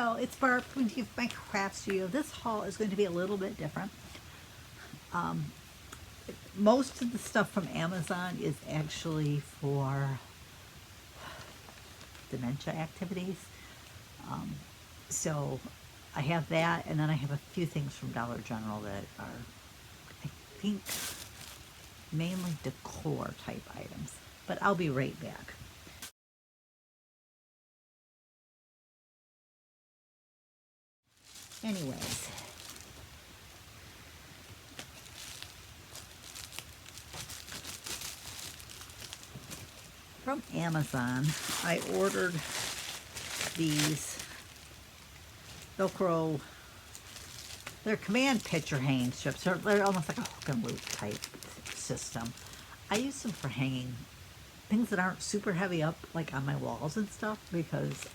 Hello, it's Barb from my craft studio. This haul is going to be a little bit different. Most of the stuff from Amazon is actually for dementia activities. So I have that, and then I have a few things from Dollar General that are, I think, mainly decor type items. But I'll be right back. Anyways, from Amazon, I ordered these Velcro. They're command picture hanging strips. They're almost like a hook and loop type system. I use them for hanging things that aren't super heavy up, like on my walls and stuff, because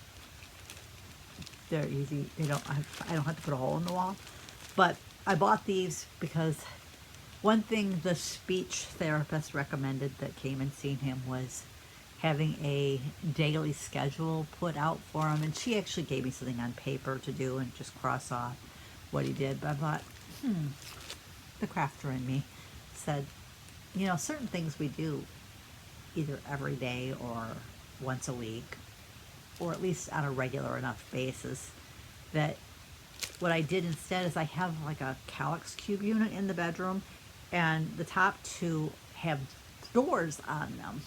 they're easy. I don't have to put a hole in the wall. But I bought these because one thing the speech therapist recommended that came and seen him was having a daily schedule put out for him. And she actually gave me something on paper to do and just cross off what he did. But I thought, the crafter in me said, you know, certain things we do either every day or once a week, or at least on a regular enough basis, that what I did instead is I have like a Calyx cube unit in the bedroom, and the top two have doors on them.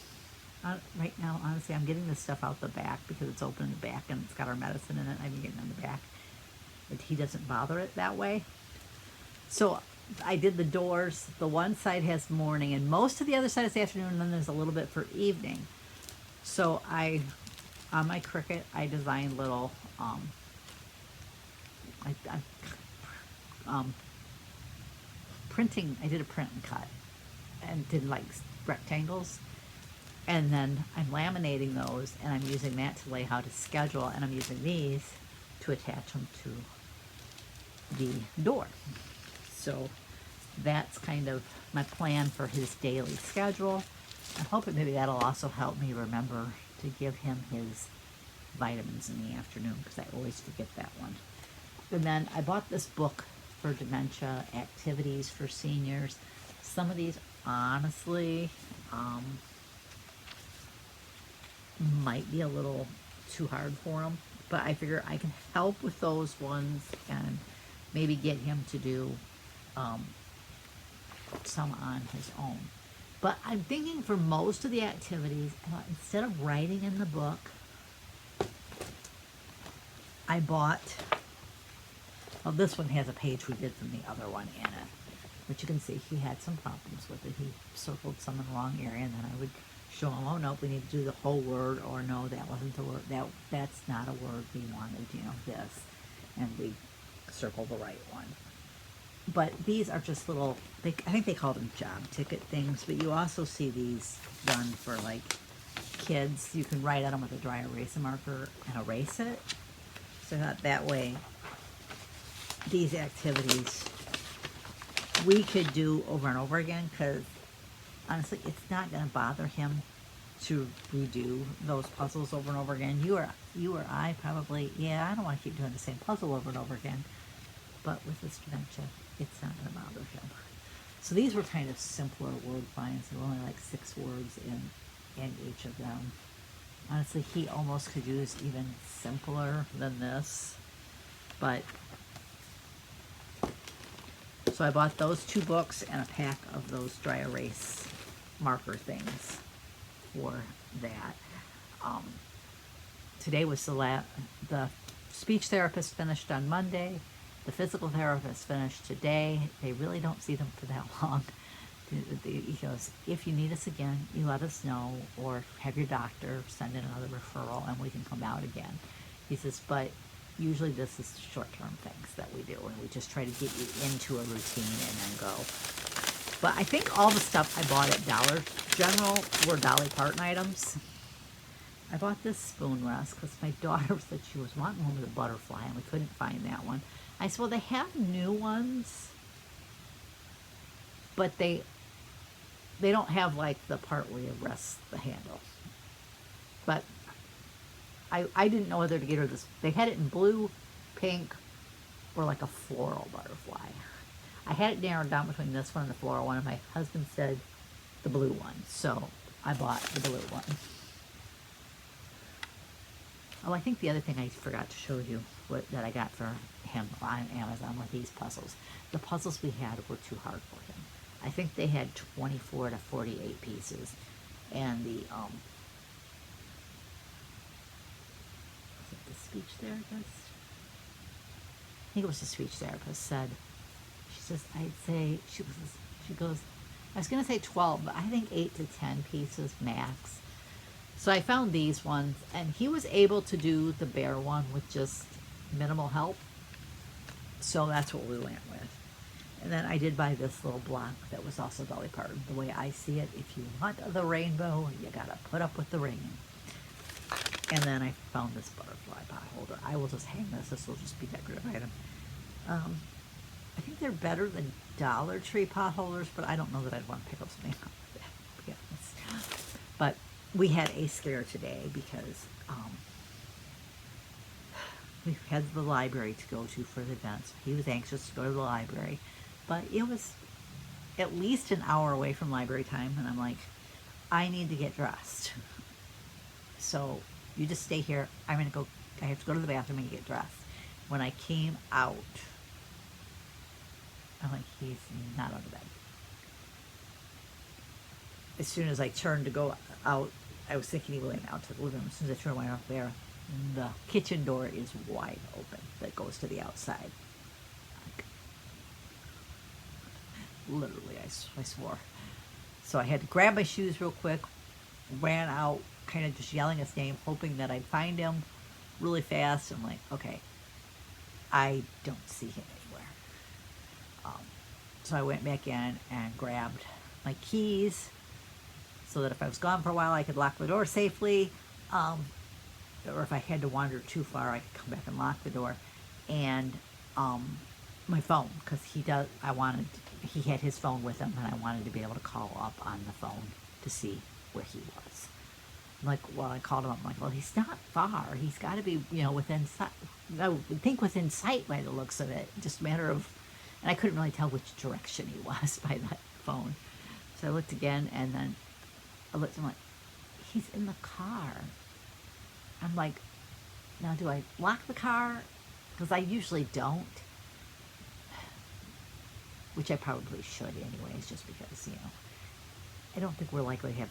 Right now, honestly, I'm getting this stuff out the back because it's open in the back and it's got our medicine in it. I've been getting it in the back. But he doesn't bother it that way. So I did the doors. The one side has morning, and most of the other side is afternoon, and then there's a little bit for evening. So on my Cricut, I designed little, printing. I did a print and cut, and did like rectangles, and then I'm laminating those, and I'm using that to lay out a schedule, and I'm using these to attach them to the door. So that's kind of my plan for his daily schedule. I'm hoping maybe that'll also help me remember to give him his vitamins in the afternoon, because I always forget that one. And then I bought this book for dementia activities for seniors. Some of these, honestly, might be a little too hard for him, but I figure I can help with those ones and maybe get him to do some on his own. But I'm thinking for most of the activities, instead of writing in the book, I bought, well, this one has a page we did from the other one in it, but you can see he had some problems with it. He circled some in the wrong area, and then I would show him, oh no, we need to do the whole word, or no, that wasn't the word, that's not a word we wanted, you know, this, and we circle the right one. But these are just little, I think they call them job ticket things, but you also see these done for like kids. You can write on them with a dry erase marker and erase it. So that way, these activities we could do over and over again, because honestly, it's not going to bother him to redo those puzzles over and over again. You or I probably, yeah, I don't want to keep doing the same puzzle over and over again. But with this dementia, it's not going to bother him. So these were kind of simpler word finds. There were only like 6 words in each of them. Honestly, he almost could use even simpler than this. But so I bought those 2 books and a pack of those dry erase marker things for that. Today was the speech therapist finished on Monday. The physical therapist finished today. They really don't see them for that long. He goes, if you need us again, you let us know, or have your doctor send in another referral and we can come out again. He says, but usually this is short-term things that we do, and we just try to get you into a routine and then go. But I think all the stuff I bought at Dollar General were Dolly Parton items. I bought this spoon rest because my daughter said she was wanting one with a butterfly, and we couldn't find that one. I said, well, they have new ones, but they don't have like the part where you rest the handle. But I didn't know whether to get her this. They had it in blue pink, or like a floral butterfly. I had it narrowed down between this one and the floral one, and my husband said the blue one, so I bought the blue one. Oh, I think the other thing I forgot to show you that I got for him on Amazon were these puzzles. The puzzles we had were too hard for him. I think they had 24 to 48 pieces, and the was it the speech therapist? I think it was the speech therapist said, she says, I'd say, she goes, I was going to say 12, but I think 8 to 10 pieces max. So I found these ones, and he was able to do the bear one with just minimal help. So that's what we went with. And then I did buy this little block that was also Dolly Parton. The way I see it, if you want the rainbow, you gotta put up with the rain. And then I found this butterfly pot holder. I will just hang this. This will just be a decorative item. I think they're better than Dollar Tree pot holders, but I don't know that I'd want to pick up something like that, to be honest. But we had a scare today because we had the library to go to for the events. He was anxious to go to the library, but it was at least an hour away from library time, and I'm like, I need to get dressed. So you just stay here. I have to go to the bathroom and get dressed. When I came out, I'm like, he's not on the bed. As soon as I turned to go out, I was thinking he went out to the living room. As soon as I turned my out there, the kitchen door is wide open that goes to the outside. Like, literally, I swore. So I had to grab my shoes real quick, ran out, kind of just yelling his name, hoping that I'd find him really fast. I'm like, okay, I don't see him anywhere. So I went back in and grabbed my keys so that if I was gone for a while, I could lock the door safely. Or if I had to wander too far, I could come back and lock the door. And my phone, because he had his phone with him, and I wanted to be able to call up on the phone to see where he was. I'm like, well, I called him up. I'm like, well, he's not far. He's got to be, within sight. I would think within sight by the looks of it. Just a matter of, and I couldn't really tell which direction he was by that phone. So I looked again, and then I looked, I'm like, he's in the car. I'm like, now do I lock the car? Because I usually don't. Which I probably should anyways, just because, I don't think we're likely to have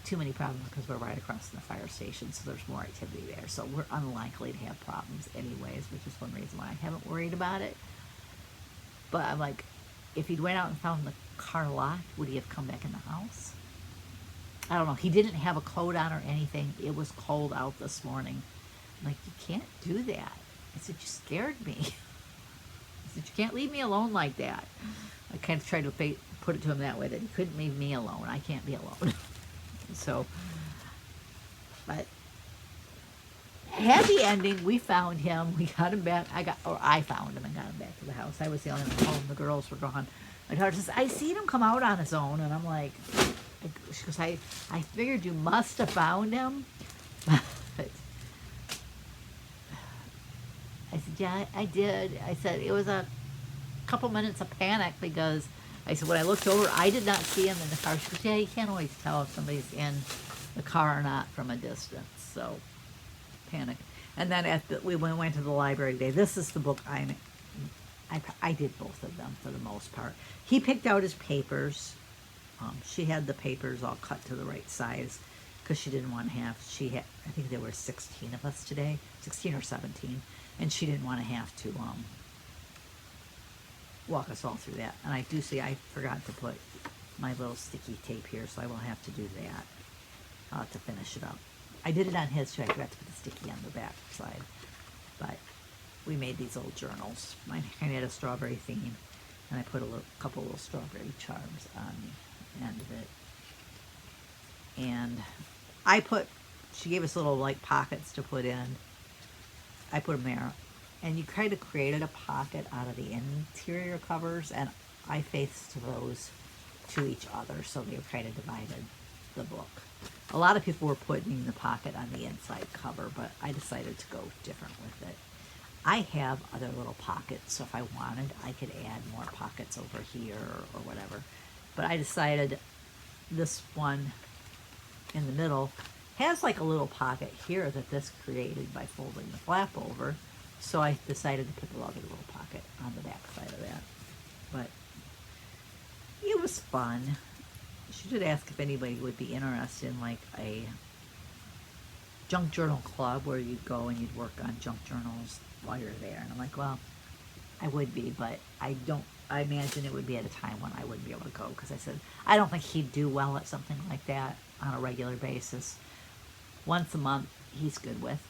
too many problems because we're right across from the fire station, so there's more activity there. So we're unlikely to have problems anyways, which is one reason why I haven't worried about it. But I'm like, if he'd went out and found the car locked, would he have come back in the house? I don't know. He didn't have a coat on or anything. It was cold out this morning. I'm like, you can't do that. I said, you scared me. I said, you can't leave me alone like that. I kind of tried to put it to him that way, that he couldn't leave me alone. I can't be alone. So, but happy ending. We found him. We got him back. I found him and got him back to the house. I was the only one home. The girls were gone. My daughter says, I seen him come out on his own. And I'm like, she goes, I figured you must have found him. But I said, yeah, I did. I said, it was a couple minutes of panic because I said, when I looked over, I did not see him in the car. She goes, yeah, you can't always tell if somebody's in the car or not from a distance. So, panic. And then we went to the library today. This is the book I did both of them for the most part. He picked out his papers. She had the papers all cut to the right size because she didn't want to have, I think there were 16 of us today, 16 or 17, and she didn't want to have to walk us all through that. And I do see I forgot to put my little sticky tape here, so I will have to do that to finish it up. I did it on his too. I forgot to put the sticky on the back side. But we made these old journals. Mine kind of had a strawberry theme, and I put a couple little strawberry charms on the end of it. And she gave us little like pockets to put in. I put them there. And you kind of created a pocket out of the interior covers, and I faced those to each other, so they kind of divided the book. A lot of people were putting the pocket on the inside cover, but I decided to go different with it. I have other little pockets, so if I wanted, I could add more pockets over here or whatever. But I decided this one in the middle has like a little pocket here that this created by folding the flap over. So I decided to put the other little pocket on the back side of that. But it was fun. She did ask if anybody would be interested in like a junk journal club where you'd go and you'd work on junk journals while you're there. And I'm like, well, I would be, but I imagine it would be at a time when I wouldn't be able to go, because I said, I don't think he'd do well at something like that on a regular basis. Once a month, he's good with.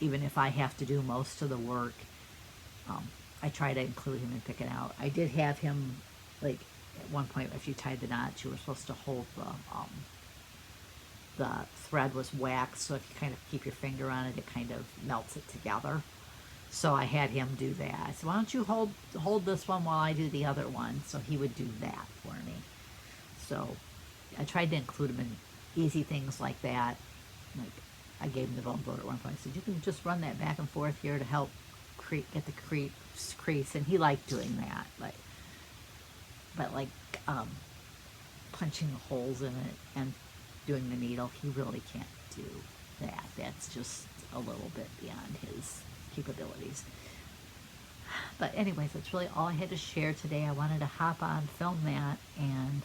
Even if I have to do most of the work, I try to include him and pick it out. I did have him, like, at one point, if you tied the knot, you were supposed to hold the thread was waxed, so if you kind of keep your finger on it, it kind of melts it together. So I had him do that. I said, why don't you hold this one while I do the other one? So he would do that for me. So I tried to include him in easy things like that. Like, I gave him the bone boat at one point. I said, you can just run that back and forth here to help get the crease. And he liked doing that. But like punching the holes in it and doing the needle, he really can't do that. That's just a little bit beyond his capabilities. But anyways, that's really all I had to share today. I wanted to hop on, film that, and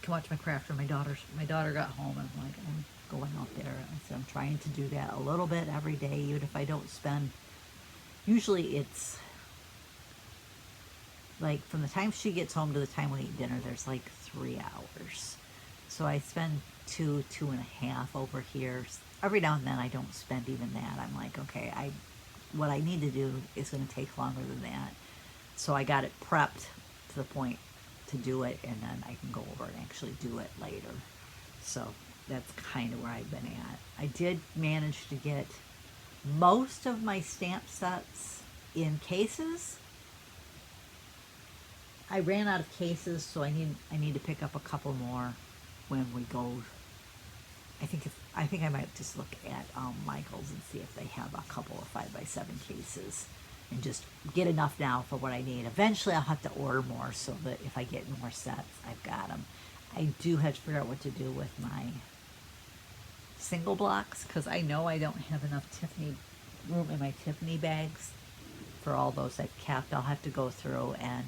can watch my craft. My daughter got home, and I'm like, I'm going out there. I said I'm trying to do that a little bit every day, even if I don't spend. Usually it's like from the time she gets home to the time we eat dinner, there's like 3 hours. So I spend 2.5 over here. Every now and then I don't spend even that. I'm like, okay, what I need to do is going to take longer than that. So I got it prepped to the point to do it, and then I can go over and actually do it later. So that's kind of where I've been at. I did manage to get most of my stamp sets in cases. I ran out of cases, so I need to pick up a couple more when we go. I think I might just look at Michael's and see if they have a couple of 5x7 cases, and just get enough now for what I need. Eventually, I'll have to order more so that if I get more sets, I've got them. I do have to figure out what to do with my single blocks, because I know I don't have enough Tiffany room in my Tiffany bags for all those I've kept. I'll have to go through and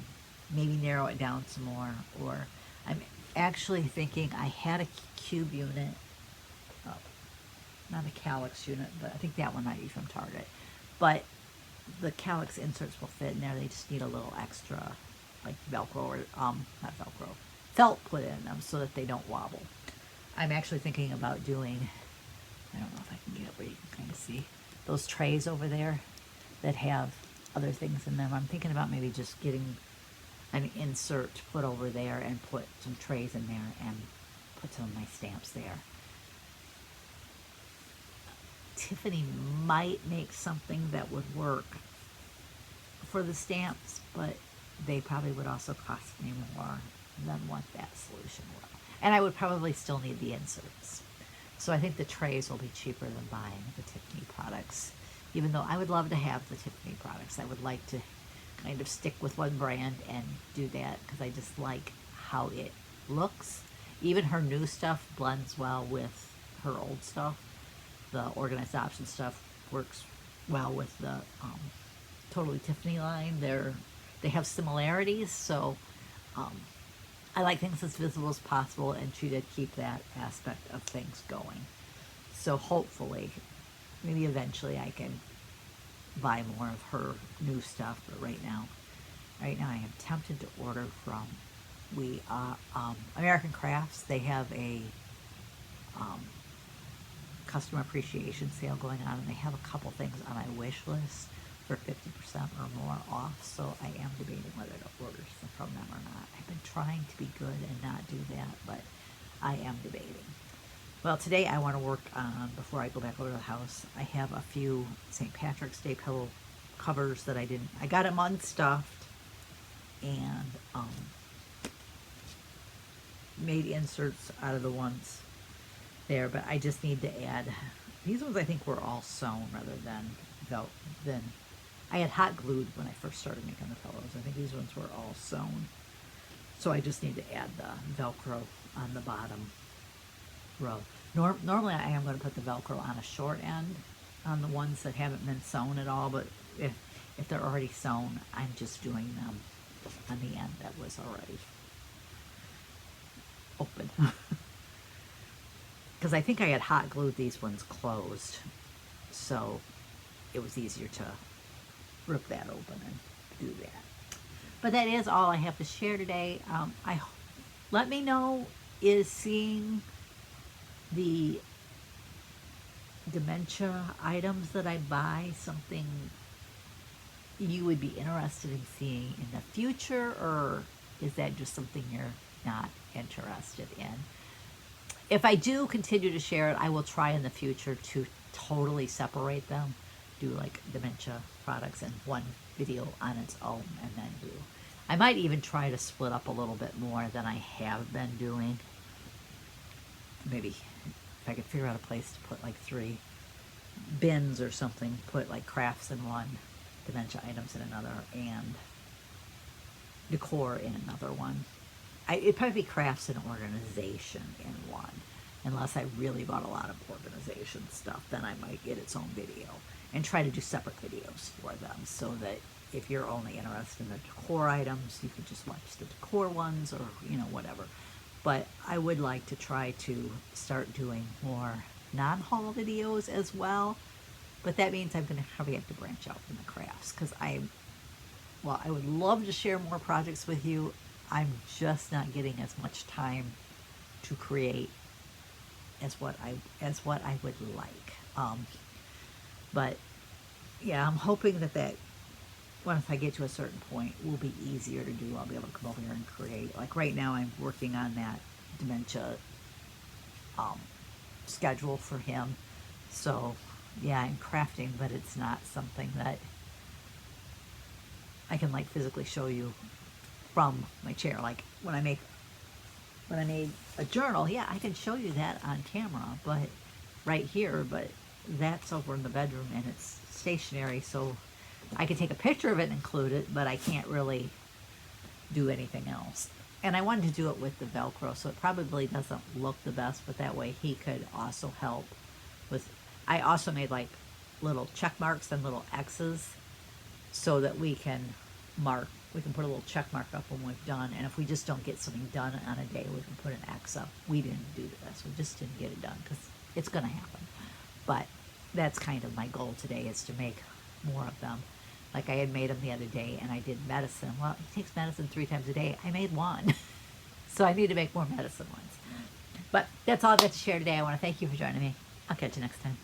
maybe narrow it down some more. Or I'm actually thinking I had a cube unit, not a calyx unit, but I think that one might be from Target. But the calyx inserts will fit in there. They just need a little extra, like Velcro or not Velcro, felt put in them so that they don't wobble. I'm actually thinking about doing, I don't know if I can get it where you can kind of see those trays over there that have other things in them. I'm thinking about maybe just getting an insert put over there and put some trays in there and put some of my stamps there. Tiffany might make something that would work for the stamps, but they probably would also cost me more than what that solution will. And I would probably still need the inserts. So I think the trays will be cheaper than buying the Tiffany products. Even though I would love to have the Tiffany products, I would like to kind of stick with one brand and do that, because I just like how it looks. Even her new stuff blends well with her old stuff. The Organized Option stuff works well with the Totally Tiffany line. They have similarities, so I like things as visible as possible, and she did keep that aspect of things going. So hopefully, maybe eventually I can buy more of her new stuff, but right now I am tempted to order from American Crafts. They have a customer appreciation sale going on, and they have a couple things on my wish list for 50% or more off, so I am debating whether to order some from them or not. I've been trying to be good and not do that, but I am debating. Well, today I want to work on, before I go back over to the house, I have a few St. Patrick's Day pillow covers that I got them unstuffed and made inserts out of the ones there, but I just need to add These ones I think were all sewn rather than than I had hot glued when I first started making the pillows. I think these ones were all sewn. So I just need to add the Velcro on the bottom row. Normally I am going to put the Velcro on a short end on the ones that haven't been sewn at all, but if they're already sewn, I'm just doing them on the end that was already open. Because I think I had hot glued these ones closed, so it was easier to rip that open and do that. But that is all I have to share today. Let me know, is seeing the dementia items that I buy something you would be interested in seeing in the future, or is that just something you're not interested in? If I do continue to share it, I will try in the future to totally separate them, do like dementia products in one video on its own, and then I might even try to split up a little bit more than I have been doing. Maybe if I could figure out a place to put like 3 bins or something, put like crafts in one, dementia items in another, and decor in another one. It'd probably be crafts and organization in one. Unless I really bought a lot of organization stuff, then I might get its own video and try to do separate videos for them, so that if you're only interested in the decor items, you could just watch the decor ones, or whatever. But I would like to try to start doing more non-haul videos as well. But that means I'm going to probably have to branch out from the crafts, because I would love to share more projects with you. I'm just not getting as much time to create as what I would like. But yeah, I'm hoping that once I get to a certain point, will be easier to do. I'll be able to come over here and create. Like right now, I'm working on that dementia schedule for him. So yeah, I'm crafting, but it's not something that I can like physically show you from my chair. Like when I made a journal, yeah, I can show you that on camera, but right here, but that's over in the bedroom and it's stationary, so I could take a picture of it and include it, but I can't really do anything else. And I wanted to do it with the Velcro, so it probably doesn't look the best, but that way he could also help with. I also made like little check marks and little X's so that we can put a little check mark up when we've done, and if we just don't get something done on a day, we can put an X up. We didn't do this, we just didn't get it done, because it's going to happen. But that's kind of my goal today, is to make more of them. Like I had made them the other day, and I did medicine. Well, he takes medicine 3 times a day. I made one. So I need to make more medicine ones. But that's all I've got to share today. I want to thank you for joining me. I'll catch you next time.